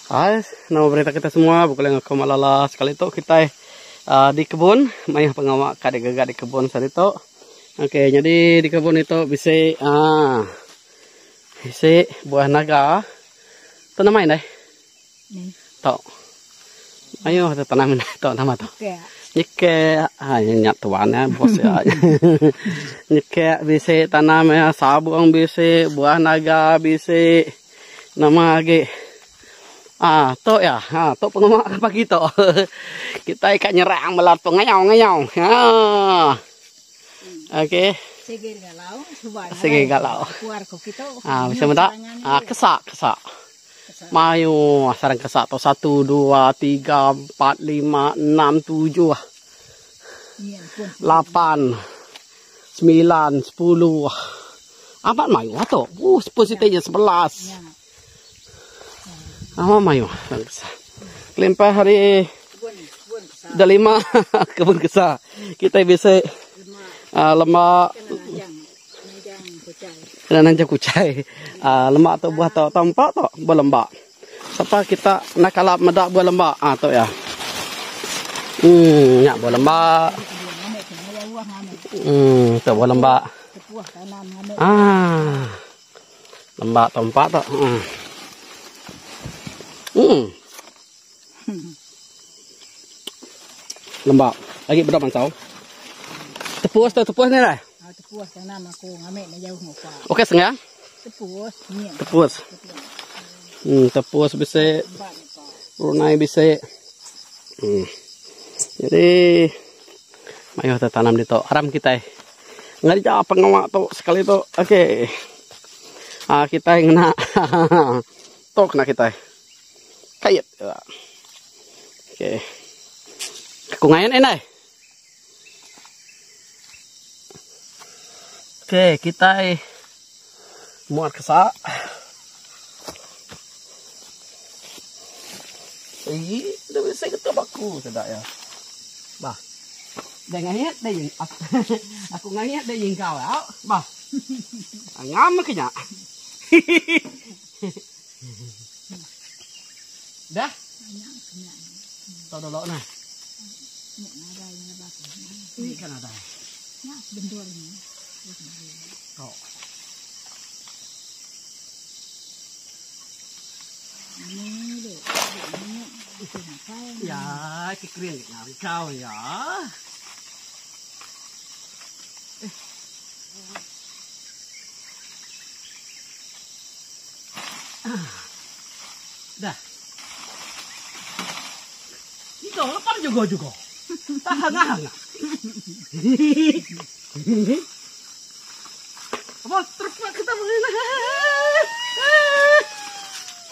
Hai, nama berita kita semua, bukan aku malala sekali itu kita di kebun, main pengawak kadek gagak di kebun saat itu. Oke, jadi di kebun itu bisa buah naga. Tanamain deh. Tok. Ayo kita tanamin tok nama tok. Nyeke, nyat tuannya bos ya. Nyeke bisa tanam ya, sabung bisa, buah naga bisa, nama lagi. Tok ya, tok pengamak apa gitu. Kita ikat nyerang melatong ngayau. Oke. Segi galau. Bisa mendak. Kesak. Mayu, sarang kesak to 1 2 3 4 5 6 7. 8 9 10. Apa mayu atau? Posisinya 11. Mayu. Kelimpah hari dah 5 kebun kesah. Kita bisa lemak dan nanjang kucai. Lemak atau buah atau tampak atau buah lembak. Siapa kita nak kalap medak buah lembak atau ya. Nyak buah lembak. Tu buah lembak. Lembak tampak tak. Lembak. Lagi berapa mansau? Tepus ni lah. Tepus tanam aku ngamek na jauh ngopa. Okey setengah? Tepus. Tepus bisa. Runai bisa. Jadi mayo kita tanam di to. Aram kita. Nggak dijawab pengawak to sekali to. Okey. Kita yang kena. To kena kita. Kayat. Oke. Kekungayan enai. Oke, kita muat kesak. Udah bisa kita baku tidak ya. Bah. Jangan ingat deh aku ngayat deh kau ya. Bah. Ngam kenya. Dah. Tahu dulu nah. Ini kan ada. Ya, bentur ini. Oh. Ini deh. Itu ngapain? Ya, kekering kau ya. Dah. Itu lepas juga. Tahan. Apa terus kita begini?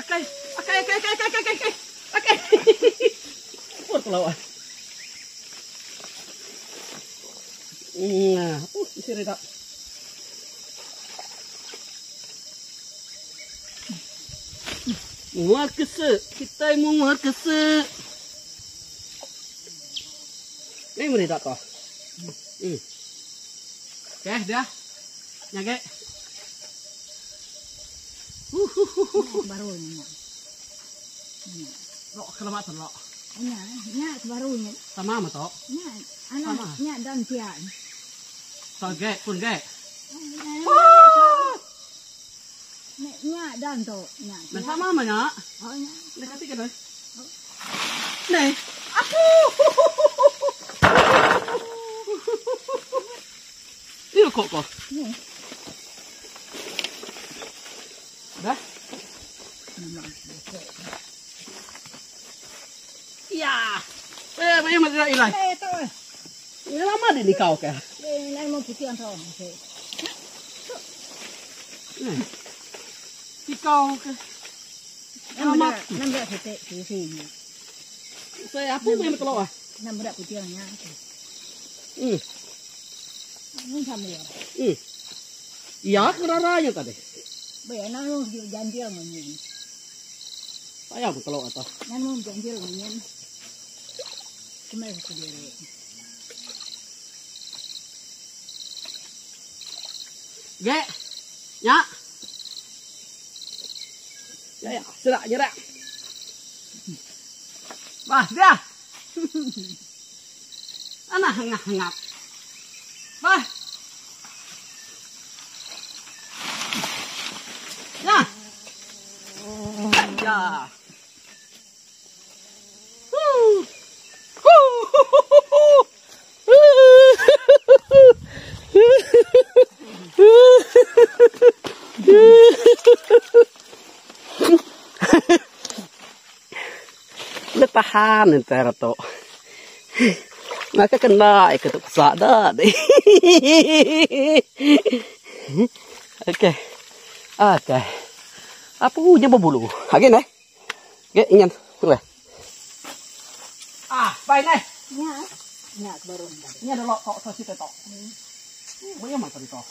Akai. Pur lawan. Nah, isi reda. Muat kese, kita mau muat kese. Ini mereda toh. Oke, dah. Nyage. Baru ini. Lo kelematan lo. Nya baru ini. Sama ama toh. Nya dan tian. Soge pun ge. Nya dan to. Nah sama ama nya. Oh nya. Dekati kan. Nih, aku. Ini kok. Nih. Dah. Ya. Macam mana ilai? Tahu. Ini lama deh ni kau ke? Lain mau putih antara. Di kau ke? Lama. Nampak putih sini. Saya apa yang telur? Nampak putihnya. Ini sama ya. Iya, keraranya tadi. Bayar nang janjil menyen. Saya pun telur atau? Nang janjil menyen. Cuma sendiri. Ge, ya. Ya, serak jerak. Bah, dia. Anak hangap-hangap. Bah. Ya. Ya. Tahan entar to. Maka kena ikut kesada deh. Oke. Oke. Apa punya berbulu? Lagi nih. Oke, ingin. Tunggu. Ah, baik nih. Nya. Nya baru. Ini ada lo tok sosi tok. Boleh mana tadi tok?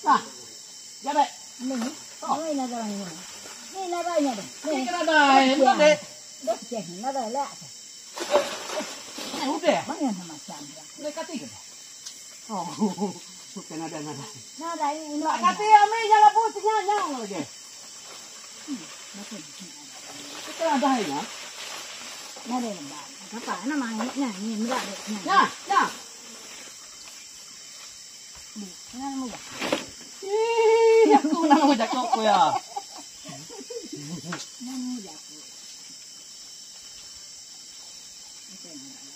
Nah. Ya deh. Ini. Oh, ini ada ini. Ini ada nya deh. Ini kan ada. Ini deh. Deh, ini ada lah. Udah. Mana macam ya? Udah kati kan? Oh, bukan ada. Nada ini. Nak kati ame jangan putihnya nyang lagi. Kita ada ini. Nada ini. Apa namanya? Ini enggak deh. Ya, ya. Ini mau ya. Ih, aku nak mau jakok ko ya. Mau ya.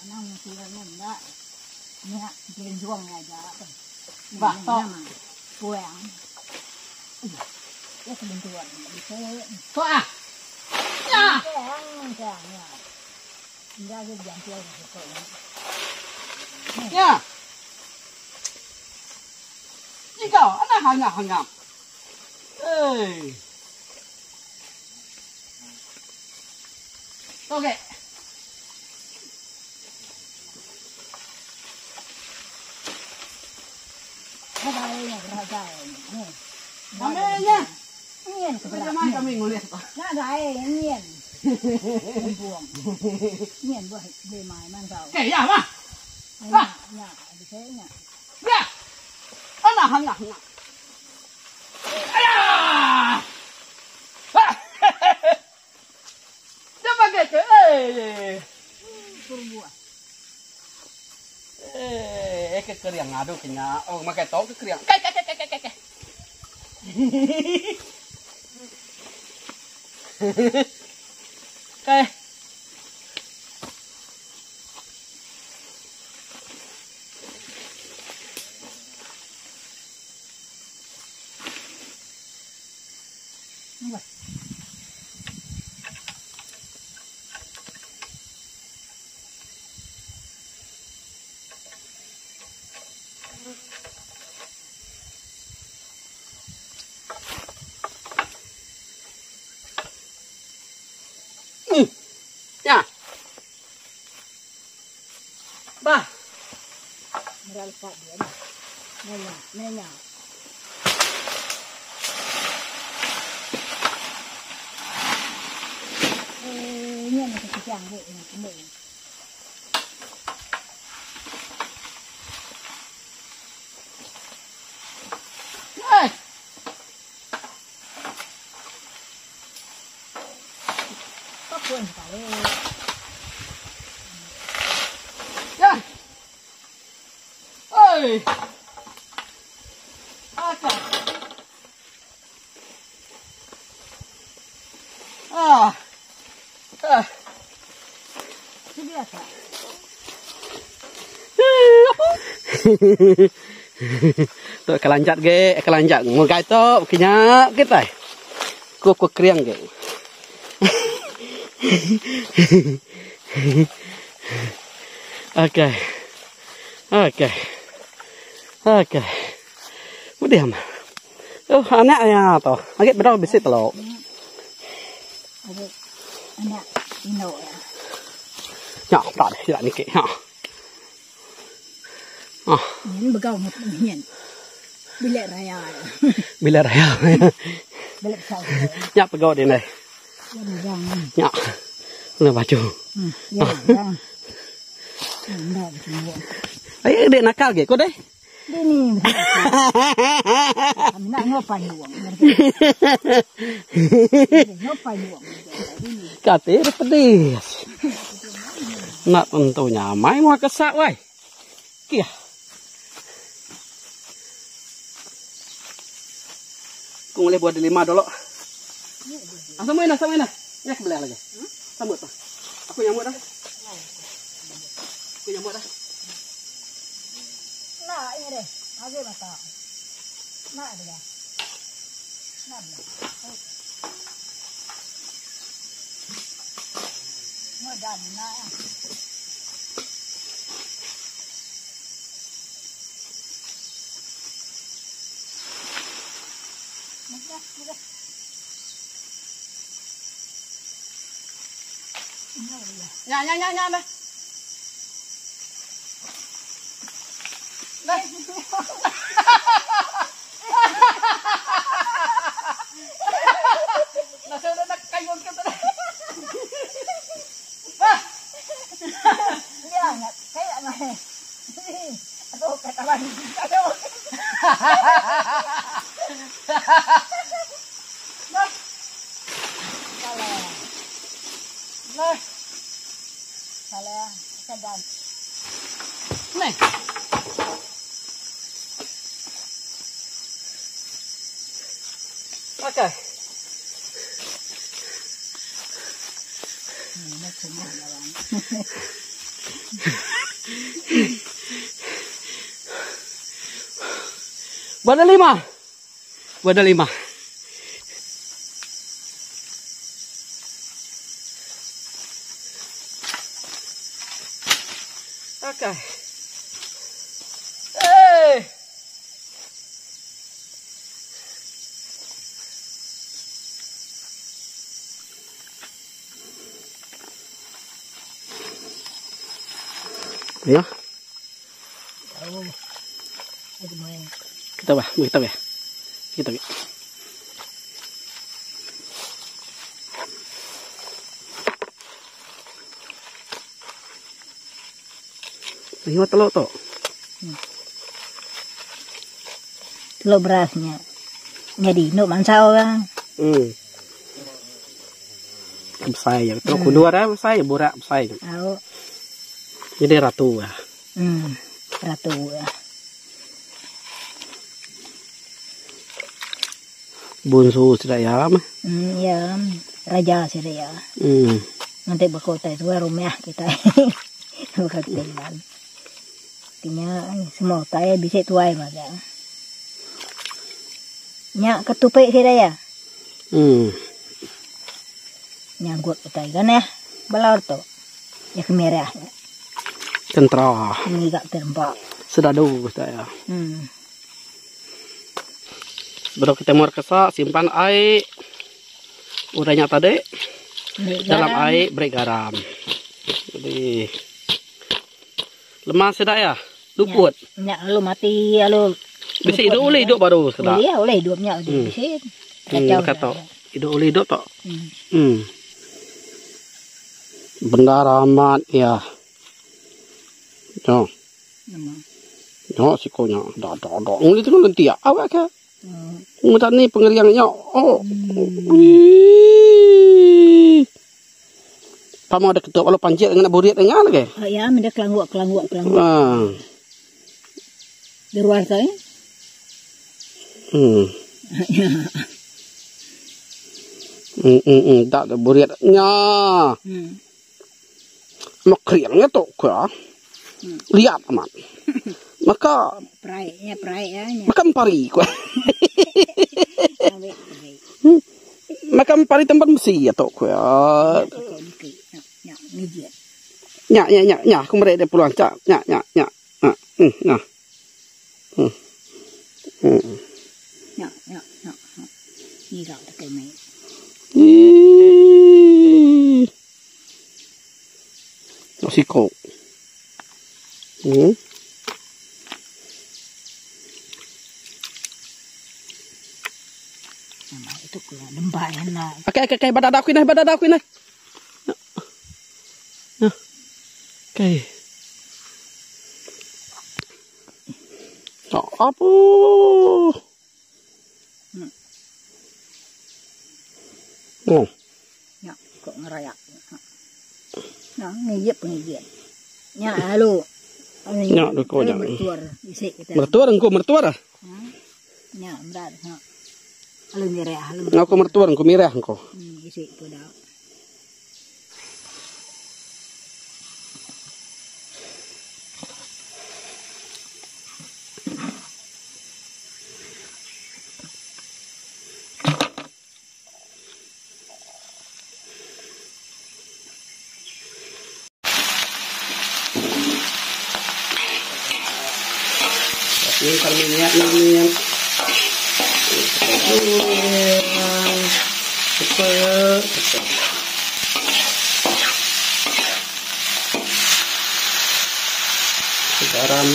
Nang sudah nanda, ni berjuang aja. Bah, tok. Puang. Ya sebentar. Bisa. Tok ah. Ya. Jangan. Enggak ada jangan gitu. Ya. Jika anak hangap-hangap. Oke. Berada nih. Namanya. Ingin Bagaimana kami ngelihat? Nah, ingin. Buang. Ingin buat beli mainan kau. Oke, ya, mah. Ya, bisa nya. Ya. Anak hangap-hangap. Ayah. Dia pakai ke Berbuah. Cái kriang aduh kenya. Oh, makai tau cái kriang. Ke. Oke. Ya. Bah. Meralpak dia. Nenya. Ini yang kecil deh, ini. Pun kali. Ya. Oi. Apa? Biasa. Tuh kelanjat ge, kelanjat ngugai to kinya kita. Ku kriang ge. Oke. Udah mah. Anak ya toh. Agak berapa besi telur. Anak ino ya. Ya, tak ada tidak nikah. Ya. Ini begau mut nyen. Bilik raya. Bila raya. Bilik sau. Ya pegau di này. Ya. Là baju. Ya. Ndak semua. Ai dek nakal ge ko deh. Ini. Kami nak ngopan uang. Ngopan uang. Kate pedes. Nak tentunya main mau kesak wai. Kia. Kung boleh buat 5 dulu. Sambut nah. Ya kebelah lagi. Sambut tuh. Aku nyambut dah. Nah, ini deh. Agak mata. Nah, ada dah. Nah. Mudah nah. Mudah. Ya dah. Dah. Nasa nak kayu kita dah. Ini lah, kayak mana? Aduh, kata lagi. Aduh. Salah, sedang. Nih. Oke. Ini semua lawan. Buat 5. Oke. Ya. Oh. Aduh, main. Kita bah. Ini telur tu. Telur berasnya. Jadi, nuk mansau kan. Besai ya. Terus kedua dah besai, borak besai. Tahu. Jadi ratu ya. Ratu ya. Bunsu sudah ya. Ya, raja sudah ya. Nanti berkota itu rumah kita. Berketinggalan. Artinya semua saya bisa tuai maka. Nyak ketupik sudah ya. Nyanggut kita kan ya. Balor tu. Ya kemerah. Centra. Ini gak terempak. Sudah dulu sudah ya. Baru kita mau kesak, simpan air. Udahnya tadi. Dalam air beri garam. Jadi lemah sudah ya. Duput. Nyak lu mati lu. Bisa hidup oleh hidup baru sudah. Iya oleh hidupnya bisa. Kata hidup oleh hidup tak. Benda rahmat ya. Jo. Jo sikonya. Dah. Ini tu nanti ya. Awak ke? Mudah ni pengeriangnya. Oh. Kamu ada ketuk kalau panjat dengan buriat dengan lagi. Ya, ada kelanguak. Di luar tu. Tak ada buriatnya. Mak kriangnya tu kah? Lihat amat. Maka perai ya. Makan pari kau. Makan pari tempat mesti ya tu kau. Nyak. Kemarin dia pulang cak. Nyak. Nyak. Ni rau tak kena. Siko. Itu keluar lembah enak. Okay, badak aku ni. Okay. Apa? Oh. Ya, kok ngerayak. Nah, ngiyep. Nya halo. Nya kok nya. Mertuar isik kita. Mertuar engko mertuar. Nya berat, ha. Halo mireh, halo. Aku mertuar engko mireh engko. Isik pada. Ini kan minyak namanya. Garam.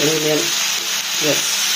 Ini yes.